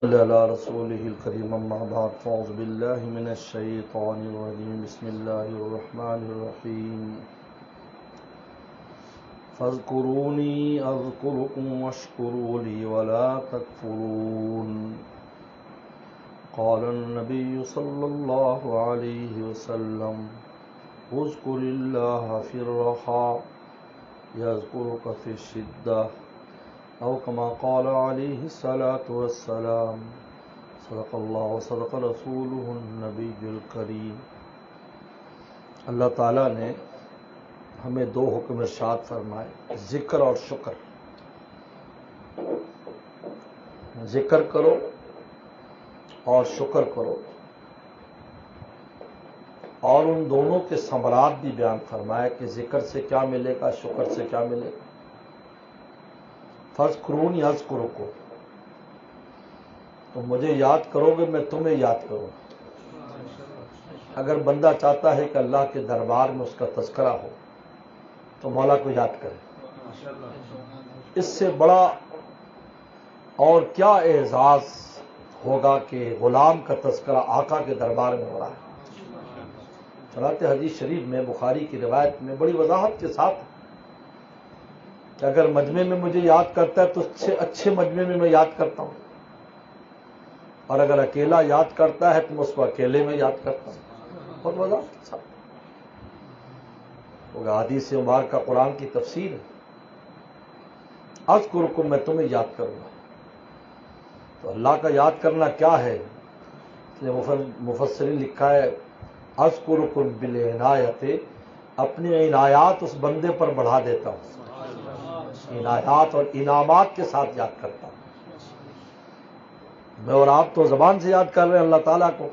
على رسوله الكريم أما بعد فأعوذ بالله من الشيطان الرجيم بسم الله الرحمن الرحيم فاذكروني أذكركم واشكروا لي ولا تكفرون قال النبي صلى الله عليه وسلم اذكر الله في الرخاء يذكرك في الشدة او كما قال عليه الصلاة والسلام صدق اللہ وصدق رسوله النبی الکریم۔ اللہ تعالیٰ نے ہمیں دو حکم ارشاد فرمائے، ذکر اور شکر۔ ذکر کرو اور شکر کرو، اور ان دونوں کے ثمرات بھی بیان فرمائے کہ ذکر سے کیا ملے گا، شکر سے کیا ملے گا۔ فاذکرونی اذکرکم، تو مجھے یاد کرو گے میں تمہیں یاد کروں گا۔ اگر بندہ چاہتا ہے کہ اللہ کے دربار میں اس کا تذکرہ ہو تو مولا کو یاد کرے۔ اس سے بڑا اور کیا اعزاز ہوگا کہ غلام کا تذکرہ آقا کے دربار میں ہو رہا ہے۔ چنانچہ حدیث شریف میں، بخاری کی روایت میں بڑی وضاحت کے ساتھ کہ اگر مجمع میں مجھے یاد کرتا ہے تو اچھے مجمع میں یاد کرتا ہوں، اور اگر اکیلا یاد کرتا ہے تو میں اس کو اکیلے میں یاد کرتا ہوں۔ بہت وضاحت کے ساتھ ہوگا۔ حدیث مبارکہ قرآن کی تفسیر ہے۔ اذکرکم، میں تمہیں یاد کروں گا۔ تو اللہ کا یاد کرنا کیا ہے؟ اس لیے مفسرین لکھا ہے اذکرکم بالعنایت، اپنی عنایات اس بندے پر بڑھا دیتا ہوں، عنایات اور انعامات کے ساتھ یاد کرتا ہوں۔ میں اور آپ تو زبان سے یاد کر رہے ہیں اللہ تعالیٰ کو،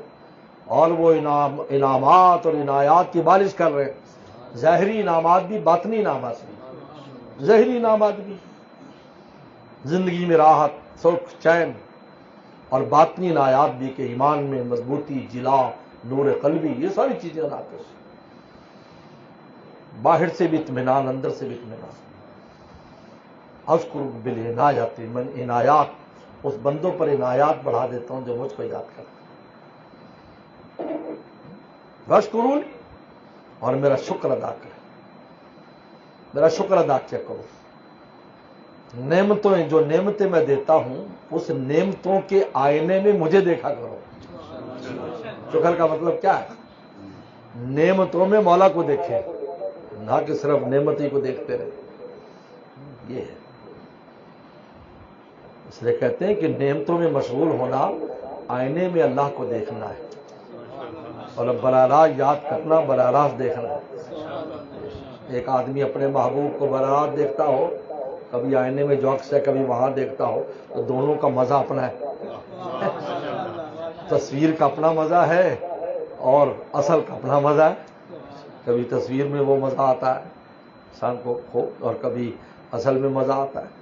اور وہ انعامات اور عنایات کی بارش کر رہے ہیں، ظاہری انعامات بھی، باطنی انعامات بھی۔ ظاہری انعامات بھی زندگی میں راحت، سکھ، چین، اور باطنی عنایات بھی کہ ایمان میں مضبوطی، جلا، نور قلبی، یہ ساری چیزیں ناقص، باہر سے بھی اطمینان، اندر سے بھی اطمینان۔ اذکر بالعنایات، من عنایات، اس بندوں پر عنایات بڑھا دیتا ہوں جو مجھ کو یاد کرتا ہے۔ واشکرون، اور میرا شکر ادا کرے۔ میرا شکر ادا کیا کرو۔ نعمتیں، جو نعمتیں میں دیتا ہوں، اس نعمتوں کے آئینے میں مجھے دیکھا کرو۔ شکر کا مطلب کیا ہے؟ نعمتوں میں مولا کو دیکھیں، نہ کہ صرف نعمت ہی کو دیکھتے رہے۔ یہ ہے، اس لیے کہتے ہیں کہ نعمتوں میں مشغول ہونا آئینے میں اللہ کو دیکھنا ہے، اور براہ راست یاد کرنا، براہ راست دیکھنا ہے۔ ایک آدمی اپنے محبوب کو براہ راست دیکھتا ہو، کبھی آئینے میں جوکس ہے، کبھی وہاں دیکھتا ہو، تو دونوں کا مزہ اپنا ہے۔ تصویر کا اپنا مزہ ہے اور اصل کا اپنا مزہ ہے۔ کبھی تصویر میں وہ مزہ آتا ہے انسان کو، اور کبھی اصل میں مزہ آتا ہے۔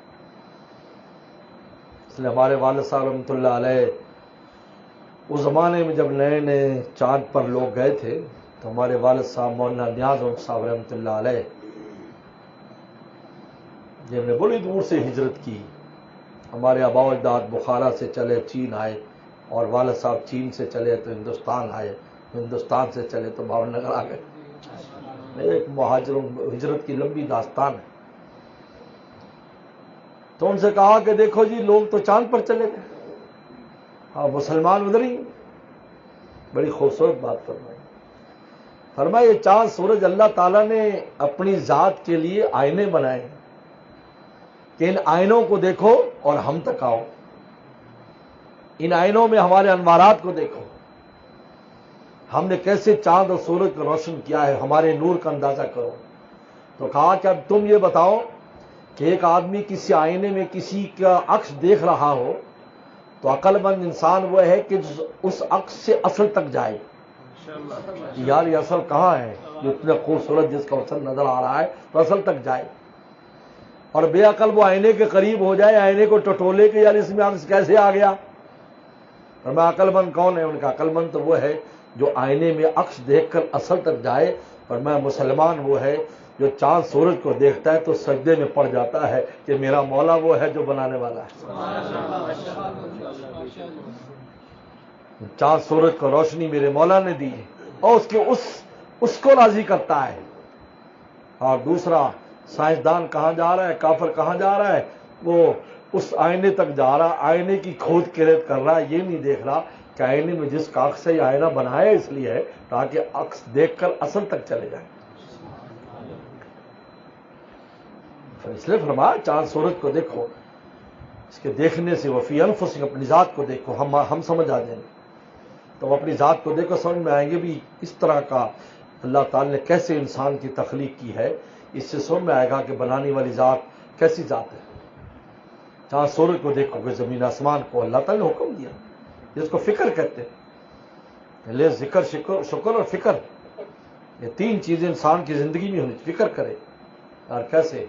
اس لیے ہمارے والد صاحب رحمۃ اللہ علیہ اس زمانے میں جب نئے نئے چاند پر لوگ گئے تھے، تو ہمارے والد صاحب مولانا نیاز صاحب رحمۃ اللہ علیہ، جنہوں نے بڑی دور سے ہجرت کی، ہمارے آباء و اجداد بخارا سے چلے چین آئے، اور والد صاحب چین سے چلے تو ہندوستان آئے، ہندوستان سے چلے تو بھاون نگر آ گئے۔ ایک مہاجروں ہجرت کی لمبی داستان ہے۔ تو ان سے کہا کہ دیکھو جی، لوگ تو چاند پر چلے گئے، ہاں مسلمان ادھر ہی۔ بڑی خوبصورت بات فرمائی۔ فرمایا یہ چاند سورج اللہ تعالیٰ نے اپنی ذات کے لیے آئینے بنائے ہیں کہ ان آئینوں کو دیکھو اور ہم تک آؤ، ان آئینوں میں ہمارے انوارات کو دیکھو، ہم نے کیسے چاند اور سورج کو روشن کیا ہے، ہمارے نور کا اندازہ کرو۔ تو کہا کہ اب تم یہ بتاؤ کہ ایک آدمی کسی آئینے میں کسی کا عکس دیکھ رہا ہو تو عقل مند انسان وہ ہے کہ اس عکس سے اصل تک جائے۔ یار یہ اصل کہاں ہے؟ جو اتنا خوبصورت جس کا اصل نظر آ رہا ہے، تو اصل تک جائے۔ اور بے عقل وہ آئینے کے قریب ہو جائے، آئینے کو ٹٹولے کہ یار اس میں عکس کیسے آ گیا۔ اور میں عقل مند کون ہے؟ ان کا عقل مند تو وہ ہے جو آئینے میں عکس دیکھ کر اصل تک جائے۔ اور میں مسلمان وہ ہے جو چاند سورج کو دیکھتا ہے تو سجدے میں پڑ جاتا ہے کہ میرا مولا وہ ہے جو بنانے والا ہے. چاند سورج کو روشنی میرے مولا نے دی اور اس کو راضی کرتا ہے. اور دوسرا سائنسدان کہاں جا رہا ہے, کافر کہاں جا رہا ہے, وہ اس آئینے تک جا رہا, آئینے کی کھود کرید کر رہا ہے, یہ نہیں دیکھ رہا کہ آئینے میں جس کاغذ سے یہ آئینہ بنایا اس لیے ہے تاکہ عکس دیکھ کر اصل تک چلے جائیں. اس لیے فرمایا چاند سورج کو دیکھو, اس کے دیکھنے سے وفی انفسکم, اپنی ذات کو دیکھو. ہم سمجھ آ جائیں گے تو اپنی ذات کو دیکھو, سمجھ میں آئیں گے بھی اس طرح کا اللہ تعالی نے کیسے انسان کی تخلیق کی ہے. اس سے سمجھ میں آئے گا کہ بنانے والی ذات کیسی ذات ہے. چاند سورج کو دیکھو کہ زمین آسمان کو اللہ تعالی نے حکم دیا, جس کو فکر کہتے ہیں. لے ذکر شکر اور فکر, یہ تین چیزیں انسان کی زندگی میں ہونی, فکر کرے. اور کیسے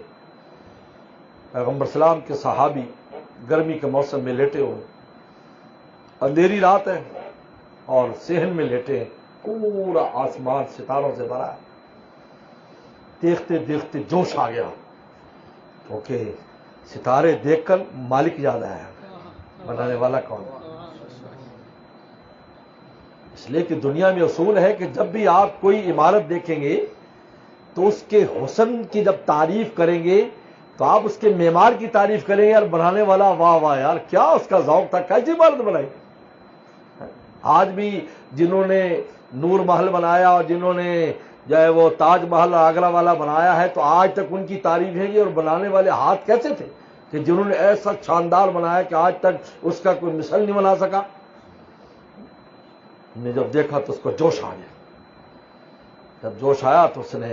پیغمبر سلام کے صحابی گرمی کے موسم میں لیٹے ہوئے, اندھیری رات ہے اور صحن میں لیٹے ہیں, پورا آسمان ستاروں سے بھرا ہے. دیکھتے دیکھتے جوش آ گیا کیونکہ ستارے دیکھ کر مالک یاد آیا, بنانے والا کون. اس لیے کہ دنیا میں اصول ہے کہ جب بھی آپ کوئی عمارت دیکھیں گے تو اس کے حسن کی جب تعریف کریں گے تو آپ اس کے معمار کی تعریف کریں گے, یار بنانے والا واہ واہ یار کیا اس کا ذوق تھا, کیسی عمارت بنائی. آج بھی جنہوں نے نور محل بنایا اور جنہوں نے جو ہے وہ تاج محل آگرہ والا بنایا ہے تو آج تک ان کی تعریف ہے گی. اور بنانے والے ہاتھ کیسے تھے کہ جنہوں نے ایسا شاندار بنایا کہ آج تک اس کا کوئی مثل نہیں بنا سکا. نے جب دیکھا تو اس کو جوش آ گیا. جب جوش آیا تو اس نے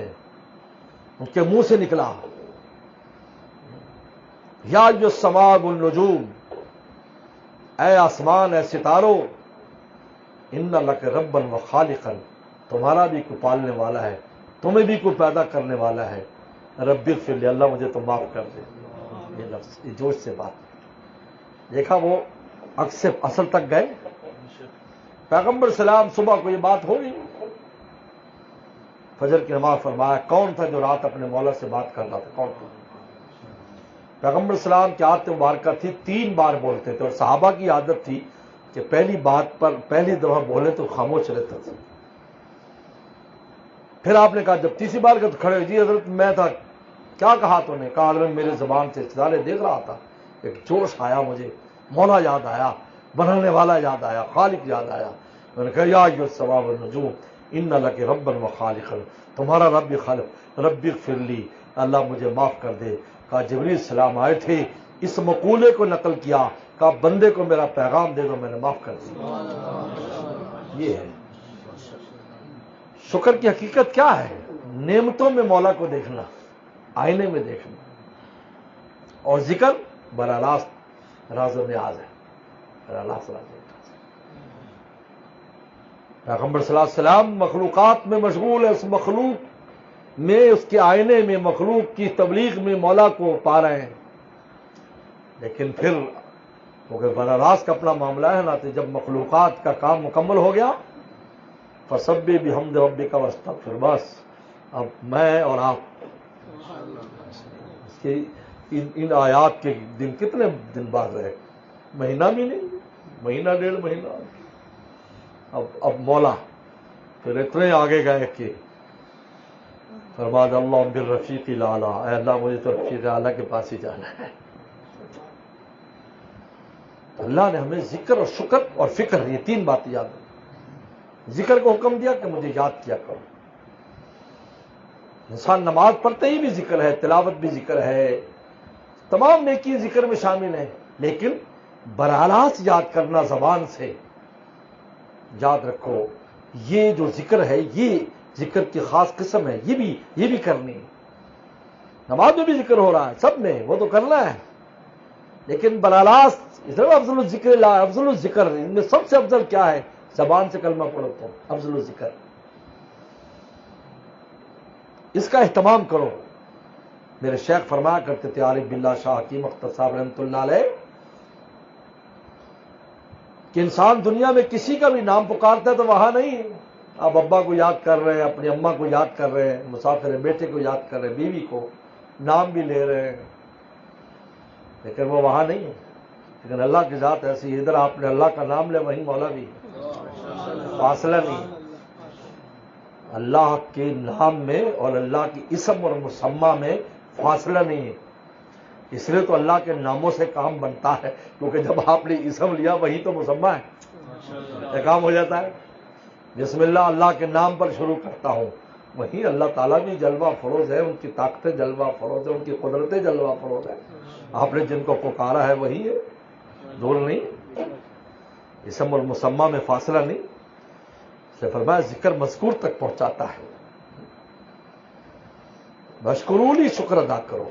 ان کے منہ سے نکلا, یا جو السماء والنجوم, اے آسمان اے ستاروں, ان لک ربا و خالقا, تمہارا بھی کوئی پالنے والا ہے, تمہیں بھی کوئی پیدا کرنے والا ہے. رب اغفر لی, اللہ مجھے تو معاف کر دے. یہ لفظ, یہ جوش سے بات دیکھا. وہ اصل تک گئے. پیغمبر سلام صبح کو یہ بات ہو گئی, فجر کی نماز فرمایا. کون تھا جو رات اپنے مولا سے بات کر رہا تھا, کون تھا؟ پیغمبر سلام کی عادت مبارکہ تھی 3 بار بولتے تھے, اور صحابہ کی عادت تھی کہ پہلی بات پر پہلی دفعہ بولے تو خاموش رہتے تھے. پھر آپ نے کہا جب تیسری بار کا تو کھڑے, جی حضرت میں تھا, کیا کہا تو نے کہا حضرت میرے زبان سے ستارے دیکھ رہا تھا, ایک جوش آیا مجھے, مولا یاد آیا, بنانے والا یاد آیا, خالق یاد آیا. میں نے کہا یا ایھا السماء والنجوم ان لک ربا و خالقا, تمہارا رب خالق, رب اغفر لی, اللہ مجھے معاف کر دے. کہا جبریل السلام آئے تھے, اس مقولے کو نقل کیا, کہا بندے کو میرا پیغام دے دو, میں نے معاف کر دیا. یہ ہے شکر کی حقیقت. کیا ہے؟ نعمتوں میں مولا کو دیکھنا, آئینے میں دیکھنا. اور ذکر براہ راست راز و نیاز ہے, براہ راست راز و نیاز. پیغمبر صلی اللہ علیہ وسلم مخلوقات میں مشغول ہے, اس مخلوق میں, اس کے آئینے میں, مخلوق کی تبلیغ میں مولا کو پا رہے ہیں. لیکن پھر کیونکہ براہ راست کا اپنا معاملہ ہے نا, تو جب مخلوقات کا کام مکمل ہو گیا, فسبح بحمد ربک واستغفر, بس اب میں اور آپ اس کے ان آیات کے دن کتنے دن بعد رہے, مہینہ بھی نہیں, مہینہ 1.5 مہینہ. اب مولا پھر اتنے آگے گئے کہ فرماد اللہ بالرفیق الاعلی, اے اللہ مجھے تو رفیق اعلیٰ کے پاس ہی جانا ہے. اللہ نے ہمیں ذکر اور شکر اور فکر, یہ 3 باتیں یاد رکھیں. ذکر کو حکم دیا کہ مجھے یاد کیا کرو. انسان نماز پڑھتے ہی بھی ذکر ہے, تلاوت بھی ذکر ہے, تمام نیکی ذکر میں شامل ہیں. لیکن براہ راست یاد کرنا زبان سے, یاد رکھو یہ جو ذکر ہے یہ ذکر کی خاص قسم ہے, یہ بھی کرنی ہے. نماز میں بھی ذکر ہو رہا ہے, سب میں وہ تو کرنا ہے, لیکن براہ راست افضل الذکر لا افضل الذکر, ان میں سب سے افضل کیا ہے؟ زبان سے کلمہ پڑھو تو افضل الذکر. اس کا اہتمام کرو. میرے شیخ فرمایا کرتے تھے عارف باللہ شاہ حکیم اختر صاحب رحمۃ اللہ علیہ, کہ انسان دنیا میں کسی کا بھی نام پکارتا ہے تو وہاں نہیں, آپ ابا کو یاد کر رہے ہیں، اپنی اماں کو یاد کر رہے ہیں، مسافر بیٹے کو یاد کر رہے ہیں، بیوی کو نام بھی لے رہے ہیں، لیکن وہ وہاں نہیں ہے۔ لیکن اللہ کی ذات ایسی ہے، ادھر آپ نے اللہ کا نام لے، وہیں مولا بھی ہے، فاصلہ نہیں ہے۔ اللہ کے نام میں اور اللہ کی اسم اور مسمہ میں فاصلہ نہیں ہے۔ اس لیے تو اللہ کے ناموں سے کام بنتا ہے، کیونکہ جب آپ نے اسم لیا وہی تو مسمہ ہے، یہ کام ہو جاتا ہے۔ بسم اللہ، اللہ کے نام پر شروع کرتا ہوں، وہی اللہ تعالیٰ بھی جلوہ فروز ہے، ان کی طاقتیں جلوہ فروز ہے، ان کی قدرتیں جلوہ فروز ہے۔ آپ نے جن کو پکارا ہے وہی ہے، دور نہیں۔ اسم اور مسمہ میں فاصلہ نہیں، سے فرمایا ذکر مذکور تک پہنچاتا ہے۔ بشکرونی، شکر ادا کرو۔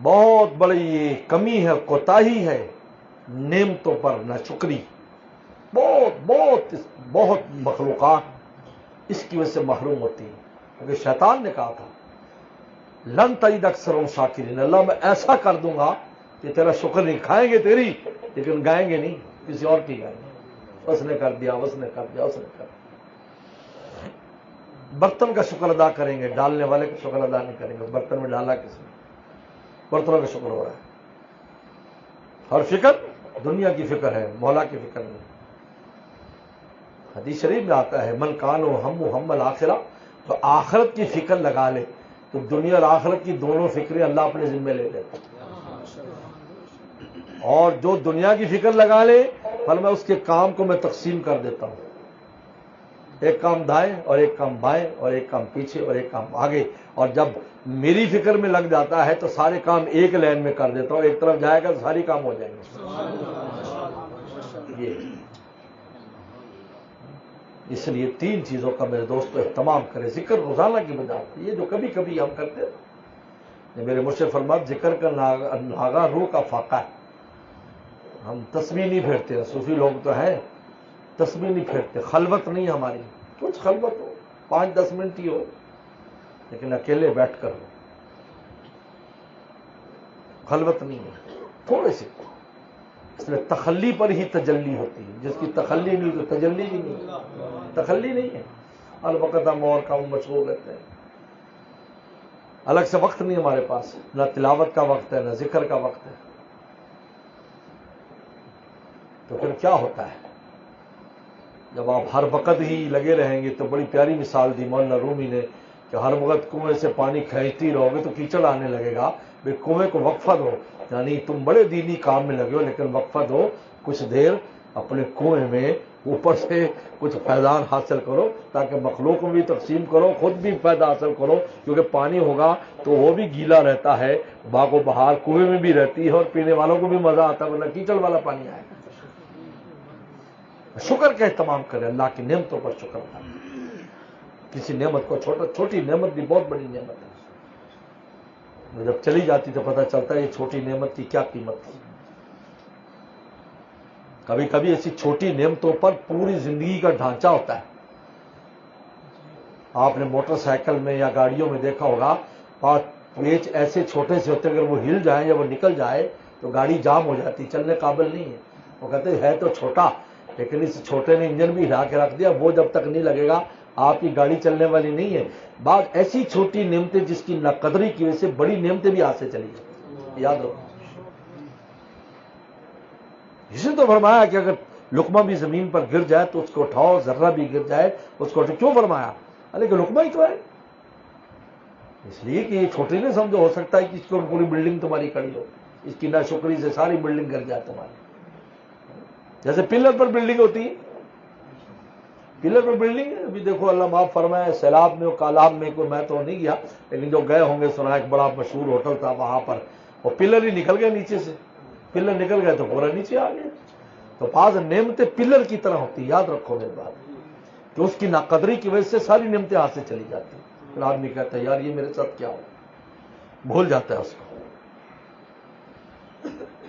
بہت بڑی یہ کمی ہے، کوتاہی ہے نعمتوں پر ناشکری۔ بہت مخلوقات اس کی وجہ سے محروم ہوتی ہیں، کیونکہ شیطان نے کہا تھا لن تجد اکثرهم شاکرین، اللہ میں ایسا کر دوں گا کہ تیرا شکر نہیں، کھائیں گے تیری لیکن گائیں گے نہیں، کسی اور کی گائیں گے۔ اس نے کر دیا، اس نے کر دیا، اس نے کر دیا۔ برتن کا شکر ادا کریں گے، ڈالنے والے کا شکر ادا نہیں کریں گے۔ برتن میں ڈالا کس نے؟ برتنوں کا شکر ہو رہا ہے۔ اور فکر دنیا کی فکر ہے، مولا کی فکر نہیں۔ حدیث شریف میں آتا ہے من کان ہم الآخرہ، تو آخرت کی فکر لگا لے تو دنیا اور آخرت کی دونوں فکریں اللہ اپنے ذمے لے لیتا۔ اور جو دنیا کی فکر لگا لے پھر میں اس کے کام کو میں تقسیم کر دیتا ہوں، ایک کام دائیں اور ایک کام بائیں اور ایک کام پیچھے اور ایک کام آگے۔ اور جب میری فکر میں لگ جاتا ہے تو سارے کام ایک لائن میں کر دیتا ہوں، ایک طرف جائے گا تو ساری کام ہو جائیں گے۔ یہ اس لیے تین چیزوں کا میرے دوستو اہتمام کرے، ذکر روزانہ کی بجائے یہ جو کبھی کبھی ہم کرتے ہیں، میرے مرشد فرماتے ذکر کا ناغہ روح کا فاقہ ہے۔ ہم تسبیح نہیں پھیرتے ہیں، صوفی لوگ تو ہیں تسبیح نہیں پھیرتے، خلوت نہیں ہماری، کچھ خلوت ہو 5-10 منٹ ہی ہو لیکن اکیلے بیٹھ کر ہو، خلوت نہیں ہے تھوڑے سے۔ اس لیے تخلی پر ہی تجلی ہوتی ہے، جس کی تخلی نہیں تو تجلی بھی نہیں، تخلی نہیں ہے۔ الوقت ہم اور کام مشغول رہتے ہیں، الگ سے وقت نہیں ہمارے پاس، نہ تلاوت کا وقت ہے نہ ذکر کا وقت ہے۔ تو پھر کیا ہوتا ہے جب آپ ہر وقت ہی لگے رہیں گے؟ تو بڑی پیاری مثال دی مولانا رومی نے کہ ہر وقت کنویں سے پانی کھینچتی رہو گے تو کیچڑ آنے لگے گا، بھئی کنویں کو وقفہ دو، یعنی تم بڑے دینی کام میں لگے ہو لیکن وقفہ دو، کچھ دیر اپنے کنویں میں اوپر سے کچھ فیضان حاصل کرو تاکہ مخلوق میں بھی تقسیم کرو، خود بھی فائدہ حاصل کرو، کیونکہ پانی ہوگا تو وہ بھی گیلا رہتا ہے، باغ و بہار کنویں میں بھی رہتی ہے اور پینے والوں کو بھی مزہ آتا ہے، ورنہ کیچڑ والا پانی آئے گا۔ شکر کا اہتمام کرے، اللہ کی نعمتوں پر شکر کرے، کسی نعمت کو چھوٹی نعمت بھی بہت بڑی نعمت ہے، جب چلی جاتی تو پتہ چلتا ہے یہ چھوٹی نعمت کی کیا قیمت تھی۔ کبھی کبھی ایسی چھوٹی نعمتوں پر پوری زندگی کا ڈھانچہ ہوتا ہے۔ آپ نے موٹر سائیکل میں یا گاڑیوں میں دیکھا ہوگا، پیچ ایسے چھوٹے سے ہوتے ہیں، اگر وہ ہل جائیں یا وہ نکل جائے تو گاڑی جام ہو جاتی، چلنے قابل نہیں ہے۔ وہ کہتے ہے تو چھوٹا لیکن اس چھوٹے نے انجن بھی ہلا کے رکھ دیا، وہ جب تک نہیں لگے گا آپ کی گاڑی چلنے والی نہیں ہے۔ بعض ایسی چھوٹی نعمتیں جس کی ناقدری کی وجہ سے بڑی نعمتیں بھی ہاتھ سے چلی جائیں، یاد رکھو۔ اسی تو فرمایا کہ اگر لقمہ بھی زمین پر گر جائے تو اس کو اٹھاؤ، ذرہ بھی گر جائے اس کو اٹھاؤ۔ کیوں فرمایا؟ کہ لقمہ ہی تو ہے، اس لیے کہ یہ چھوٹی نہیں سمجھو، ہو سکتا ہے کہ اس کو پوری بلڈنگ تمہاری کھڑی ہو، اس کی ناشکری سے ساری بلڈنگ گر جائے تمہاری۔ جیسے پلر پر بلڈنگ ہوتی ہے، پلر پر بلڈنگ ہے۔ ابھی دیکھو اللہ معاف فرمائے، سیلاب میں کالاب میں کوئی، میں تو نہیں گیا لیکن جو گئے ہوں گے سنا ایک بڑا مشہور ہوٹل تھا وہاں پر، وہ پلر ہی نکل گئے نیچے سے، پلر نکل گئے تو پورا نیچے آ گیا۔ تو بعض نعمتیں پلر کی طرح ہوتی، یاد رکھو میری بات، کہ اس کی ناقدری کی وجہ سے ساری نعمتیں ہاتھ سے چلی جاتی۔ پھر آدمی کہتا ہے یار یہ میرے ساتھ کیا ہو، بھول جاتا ہے اس کو۔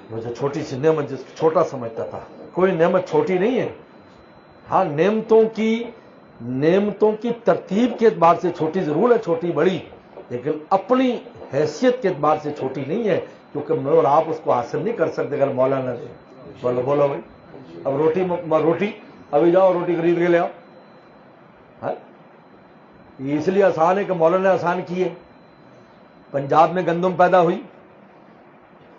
مجھے چھوٹی سی نعمت جس کو چھوٹا سمجھتا تھا، کوئی نعمت چھوٹی نہیں ہے۔ ہاں نعمتوں کی ترتیب کے اعتبار سے چھوٹی ضرور ہے، چھوٹی بڑی، لیکن اپنی حیثیت کے اعتبار سے چھوٹی نہیں ہے، کیونکہ میں اور آپ اس کو حاصل نہیں کر سکتے اگر مولا نہ دے۔ بولو بھائی، اب روٹی ابھی جاؤ روٹی خرید کے لے آؤ. یہ اس لیے آسان ہے کہ مولانا نے آسان کی ہے. پنجاب میں گندم پیدا ہوئی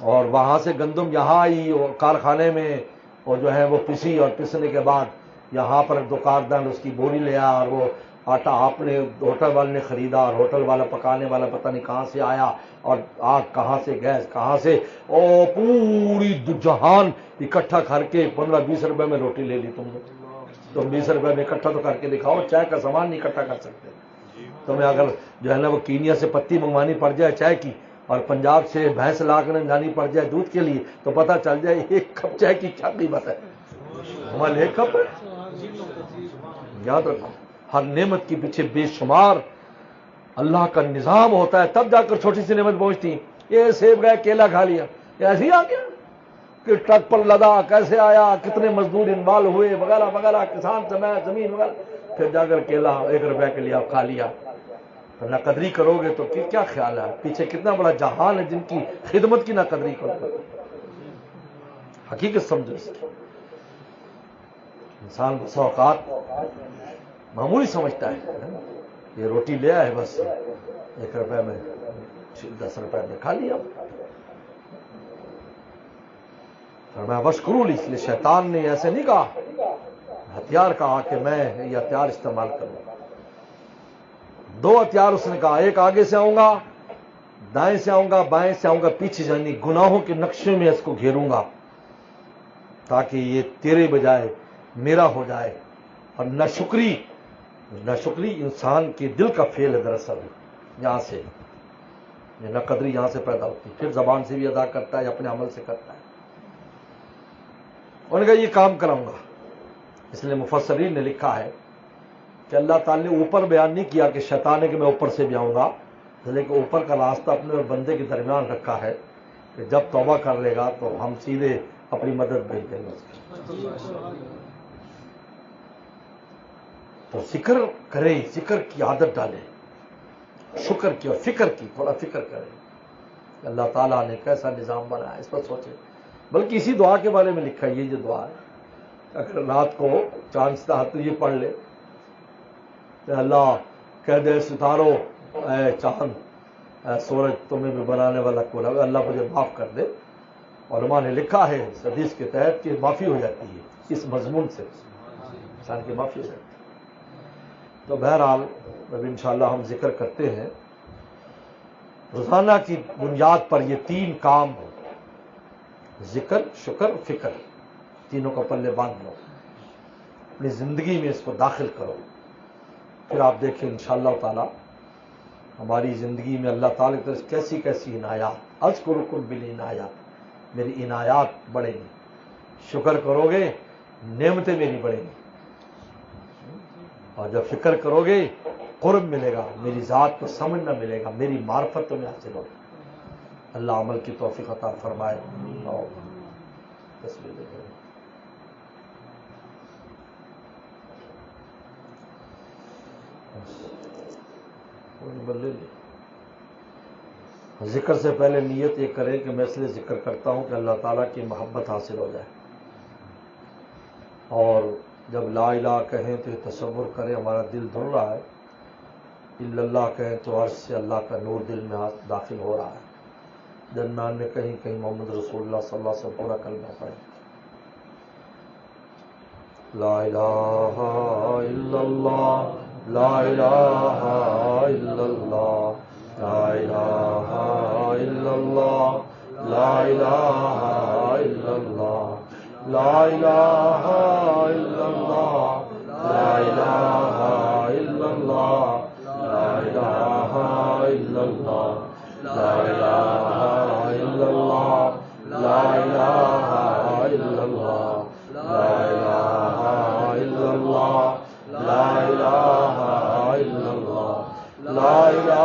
اور وہاں سے گندم یہاں آئی اور کارخانے میں اور جو ہے وہ پسی اور پسنے کے بعد یہاں پر دکاندار اس کی بوری لے آیا اور وہ آٹا آپ نے ہوٹل والے نے خریدا اور ہوٹل والا پکانے والا پتہ نہیں کہاں سے آیا اور آگ کہاں سے گیس کہاں سے اور پوری جہان اکٹھا کر کے 15-20 روپے میں روٹی لے لی تم نے. تم 20 روپے میں اکٹھا تو کر کے دکھاؤ. چائے کا سامان نہیں اکٹھا کر سکتے. تمہیں اگر جو ہے نا وہ کینیا سے پتی منگوانی پڑ جائے چائے کی اور پنجاب سے بھینس لا کر جانی پڑ جائے دودھ کے لیے تو پتہ چل جائے ایک کپ چائے کی کیا قیمت ہے. ہمارے ایک کپ ہے. یاد رکھو ہر نعمت کے پیچھے بے شمار اللہ کا نظام ہوتا ہے تب جا کر چھوٹی سی نعمت پہنچتی. یہ سیب گئے کیلا کھا لیا یہ ایسے ہی آ گیا کہ ٹرک پر لدا کیسے آیا کتنے مزدور انوالو ہوئے وغیرہ وغیرہ کسان سمیت زمین وغیرہ پھر جا کر کیلا 1 روپے کے لیے آپ کھا لیا. نہ قدری کرو گے تو کیا خیال ہے پیچھے کتنا بڑا جہان ہے جن کی خدمت کی نہ قدری کرو. حقیقت سمجھو اس کی. انسان بس اوقات معمولی سمجھتا ہے یہ روٹی لے آئے بس 1 روپے میں 10 روپے میں کھا لیا. فرمایا وشکروا لی. اس لیے شیطان نے ایسے نہیں کہا ہتھیار کہا کہ میں یہ ہتھیار استعمال کروں. 2 ہتھیار اس نے کہا ایک آگے سے آؤں گا دائیں سے آؤں گا بائیں سے آؤں گا پیچھے جانی گناہوں کے نقشے میں اس کو گھیروں گا تاکہ یہ تیرے بجائے میرا ہو جائے. اور ناشکری انسان کے دل کا فعل ہے. دراصل یہاں سے یہ ناقدری یہاں سے پیدا ہوتی ہے پھر زبان سے بھی ادا کرتا ہے اپنے عمل سے کرتا ہے. انہوں نے کہا یہ کام کراؤں گا. اس لیے مفسرین نے لکھا ہے کہ اللہ تعالی نے اوپر بیان نہیں کیا کہ شیطان ہے کہ میں اوپر سے بھی آؤں گا لیکن اوپر کا راستہ اپنے اور بندے کے درمیان رکھا ہے کہ جب توبہ کر لے گا تو ہم سیدھے اپنی مدد بھیج دیں گے. تو ذکر کرے ذکر کی عادت ڈالے شکر کی اور فکر کی تھوڑا فکر کرے اللہ تعالیٰ نے کیسا نظام بنایا اس پر سوچے. بلکہ اسی دعا کے بارے میں لکھا ہے یہ جو دعا ہے اگر رات کو چاند ستارہ تو یہ پڑھ لے کہ اللہ کہہ دے ستاروں اے چاند اے سورج تمہیں بھی بنانے والا کون ہے اللہ مجھے معاف کر دے. علماء نے لکھا ہے اس حدیث کے تحت کہ معافی ہو جاتی ہے اس مضمون سے انسان کی معافی ہو جاتی ہے. تو بہرحال اب انشاءاللہ ہم ذکر کرتے ہیں روزانہ کی بنیاد پر یہ 3 کام ذکر شکر فکر تینوں کا پلے باندھ لو اپنی زندگی میں اس کو داخل کرو. پھر آپ دیکھیں انشاءاللہ تعالی ہماری زندگی میں اللہ تعالیٰ کی طرف کیسی کیسی عنایات اذکرکم بالعنایات میری عنایات بڑھیں گی. شکر کرو گے نعمتیں میری بڑھیں گی اور جب فکر کرو گے قرب ملے گا میری ذات کو سمجھنا ملے گا میری معرفت تمہیں حاصل ہوگی. اللہ عمل کی توفیق عطا فرمائے. اور تصویر دیکھیں ذکر سے پہلے نیت یہ کرے کہ میں اس لیے ذکر کرتا ہوں کہ اللہ تعالیٰ کی محبت حاصل ہو جائے. اور جب لا الہ کہیں تو یہ تصور کریں ہمارا دل دھل رہا ہے الا اللہ کہیں تو عرش سے اللہ کا نور دل میں داخل ہو رہا ہے. درمیان میں کہیں کہیں محمد رسول اللہ صلی اللہ علیہ وسلم پورا کلمہ پڑھیں. لا الہ الا اللہ لا الہ الا اللہ لا الہ الا اللہ لا الہ الا اللہ لا الہ الا اللہ لا الہ الا اللہ لا الہ الا اللہ لا الہ الا اللہ لا الہ الا اللہ لا الہ الا اللہ لا الہ الا اللہ لا الہ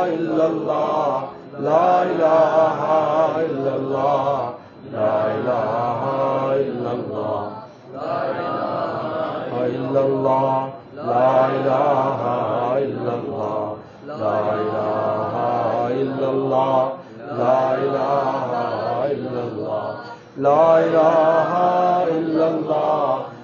الا اللہ لا الہ الا اللہ لا الہ الا اللہ لا الہ الا اللہ لا الہ الا اللہ لا الہ الا اللہ لا الہ الا اللہ لا الہ الا اللہ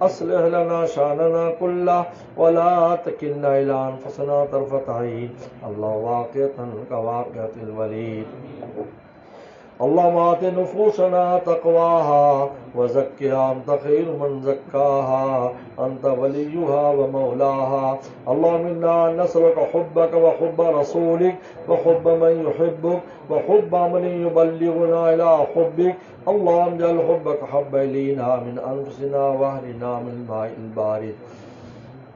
اصلح لنا شاننا كله ولا تكلنا إلى أنفسنا طرفة عين اللهم واقعة كواقعة الوليد اللهم آت نفوسنا تقواها وزكها أنت خير من زكاها أنت وليها ومولاها اللهم إنا نسألك حبك وحب رسولك وحب من يحبك وحب عمل يبلغنا إلى حبك اللهم اجعل حبك حب إلينا من أنفسنا وأهلنا من الماء البارد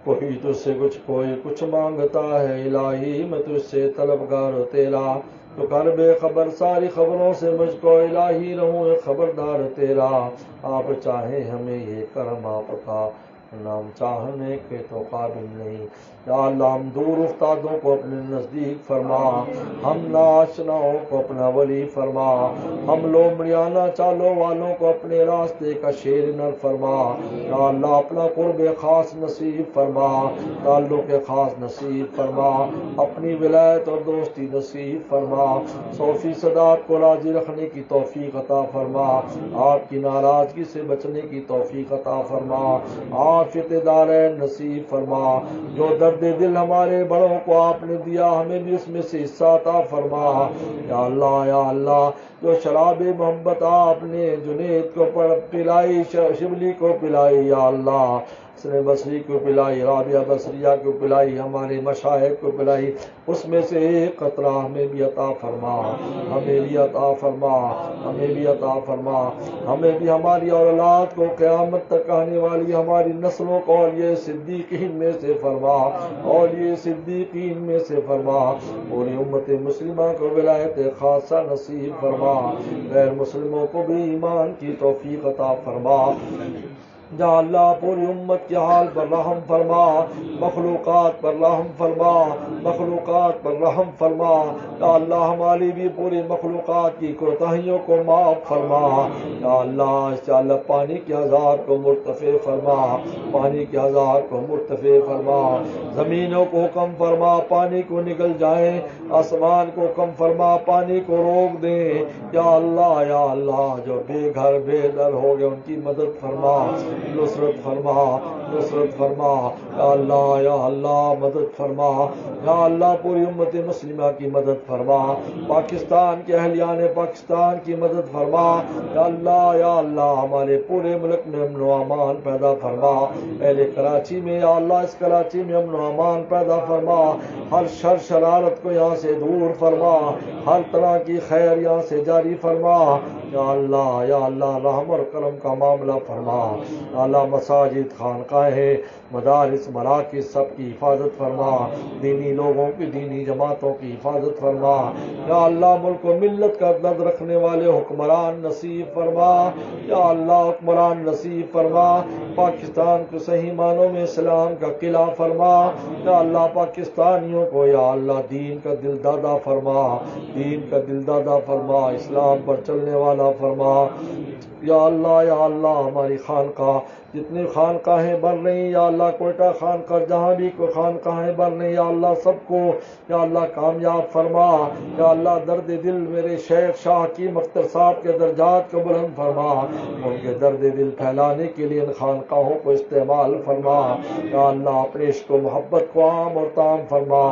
کوئی تجھ سے کوئی کچھ مانگتا ہے الہی میں تجھ سے طلبگار تیرا تو کر بے خبر ساری خبروں سے مجھ کو الہی رہوں خبردار تیرا آپ چاہیں ہمیں یہ کرم آپ کا نام چاہنے کے تو قابل نہیں یا اللہ ہم دور افتادوں کو اپنے نزدیک فرما ہم ناآشناؤں کو اپنا ولی فرما ہم لومڑیانہ چالوں والوں کو اپنے راستے کا شیر نر فرما یا اللہ اپنا قرب خاص نصیب فرما تعلق خاص نصیب فرما اپنی ولایت اور دوستی نصیب فرما 100% آپ کو راضی رکھنے کی توفیق عطا فرما آپ کی ناراضگی سے بچنے کی توفیق عطا فرما عافیت دارین نصیب فرما جو درد دل ہمارے بڑوں کو آپ نے دیا ہمیں بھی اس میں سے حصہ عطا فرما یا اللہ جو شراب محبت آپ نے جنید کو پلائی شبلی کو پلائی یا اللہ حسن بصری کو پلائی رابعہ بصریہ کو پلائی ہمارے مشائخ کو پلائی اس میں سے ایک قطرہ ہمیں بھی عطا فرما ہمیں بھی عطا فرما ہمیں بھی عطا فرما ہمیں بھی ہماری اولاد کو قیامت تک آنے والی ہماری نسلوں کو اور یہ صدیقین میں سے فرما اور یہ صدیقین میں سے فرما پوری امت مسلمہ کو ولایت خاصہ نصیب فرما غیر مسلموں کو بھی ایمان کی توفیق عطا فرما یا اللہ پوری امت کے حال پر رحم فرما مخلوقات پر رحم فرما مخلوقات پر رحم فرما یا اللہ ہماری بھی پوری مخلوقات کی کوتاہیوں کو معاف فرما یا اللہ پانی کے عذاب کو مرتفع فرما پانی کے عذاب کو مرتفع فرما زمینوں کو حکم فرما پانی کو نکل جائیں آسمان کو حکم فرما پانی کو روک دیں یا اللہ جو بے گھر بے در ہو گئے ان کی مدد فرما نصرت فرما یا اللہ مدد فرما یا اللہ پوری امت مسلمہ کی مدد فرما پاکستان کے اہلیان پاکستان کی مدد فرما یا اللہ ہمارے پورے ملک میں امن و امان پیدا فرما اہل کراچی میں یا اللہ اس کراچی میں امن و امان پیدا فرما ہر شر شرارت کو یہاں سے دور فرما ہر طرح کی خیر یہاں سے جاری فرما یا اللہ رحم اور کرم کا معاملہ فرما اللہ مساجد خانقاہیں مدارس مراکز سب کی حفاظت فرما دینی لوگوں کی دینی جماعتوں کی حفاظت فرما یا اللہ ملک و ملت کا درد رکھنے والے حکمران نصیب فرما یا اللہ حکمران نصیب فرما پاکستان کو صحیح معنوں میں اسلام کا قلعہ فرما یا اللہ پاکستانیوں کو یا اللہ دین کا دل دادا فرما اسلام پر چلنے والا فرما یا اللہ ہماری خانقاہ جتنی خانقاہیں بن رہی یا اللہ کوئٹہ خانقاہ جہاں بھی کوئی خانقاہیں بن رہی یا اللہ سب کو یا اللہ کامیاب فرما یا اللہ درد دل میرے شیخ شاہ کی مختر صاحب کے درجات کو بلند فرما ان کے درد دل پھیلانے کے لیے ان خانقاہوں کو استعمال فرما یا اللہ اپنے عشق و محبت کو عام اور تام فرما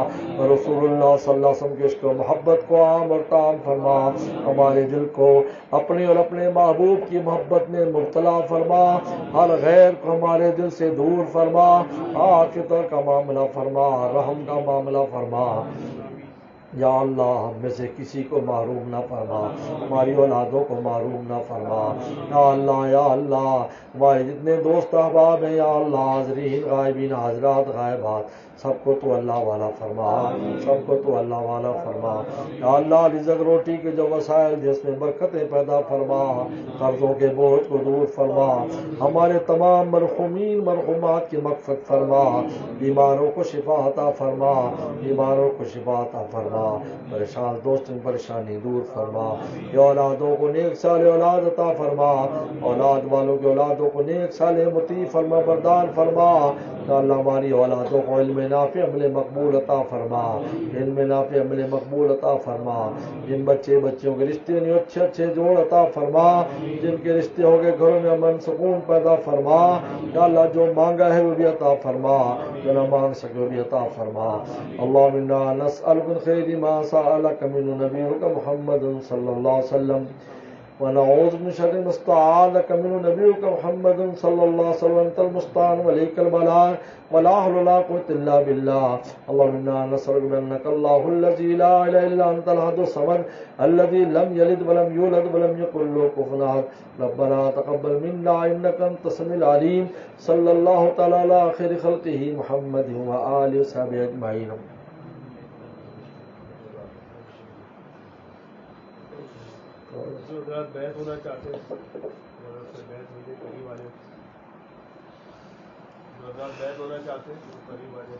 رسول اللہ صلی اللہ علیہ وسلم کے عشق و محبت کو عام اور تام فرما ہمارے دل کو اپنے اور اپنے محبوب کی محبت میں مبتلا فرما ہر غیر کو ہمارے دل سے دور فرما عافیت کا معاملہ فرما رحم کا معاملہ فرما یا اللہ ہم میں سے کسی کو محروم نہ فرما ہماری اولادوں کو محروم نہ فرما یا اللہ ہمارے جتنے دوست احباب ہیں یا اللہ حاضرین غائبین حاضرات غائبات سب کو تو اللہ والا فرما یا اللہ رزق روٹی کے جو وسائل جس میں برکتیں پیدا فرما قرضوں کے بوجھ کو دور فرما ہمارے تمام مرحومین مرحومات کی مغفرت فرما بیماروں کو شفا عطا فرما پریشان دوستوں کی پریشانی دور فرما یا اولادوں کو نیک صالح اولاد عطا فرما اولاد والوں کے اولادوں کو نیک صالح مطیع فرما بردار فرما یا اللہ ہماری اولادوں کو علم نافع عمل مقبول عطا فرما، علم نافع عمل مقبول عطا فرما، جن بچے بچیوں کے رشتے نہیں اچھے اچھے جوڑ عطا فرما، جن کے رشتے ہو گئے گھروں میں امن سکون پیدا فرما، یا اللہ جو مانگا ہے وہ بھی عطا فرما، جو نہ مانگ سکے وہ بھی عطا فرما۔ اللہم انا نسألک من خیر ما سألک من نبیک محمد صلی اللہ علیہ وسلم، ونعوذ من شر ما استعاذک من نبیک محمد صلی اللہ علیہ وسلم، انت المستعان وعلیک البلاغ ولا حول ولا قوة الا بالله۔ اللهم انا نسألك بأنك الله الذي لا اله الا انت الاحد الصمد الذي لم يلد ولم يولد ولم يكن له كفوا احد، ربنا تقبل منا انك انت السميع العليم۔ صلی اللہ تعالی علی خیر خلقہ محمد وآلہ وصحبہ اجمعین۔ جو حضرات بیعت ہونا چاہتے ہیں اور اس سے بیعت میرے قریب والے، جو حضرات بیعت ہونا چاہتے ہیں وہ قریب والے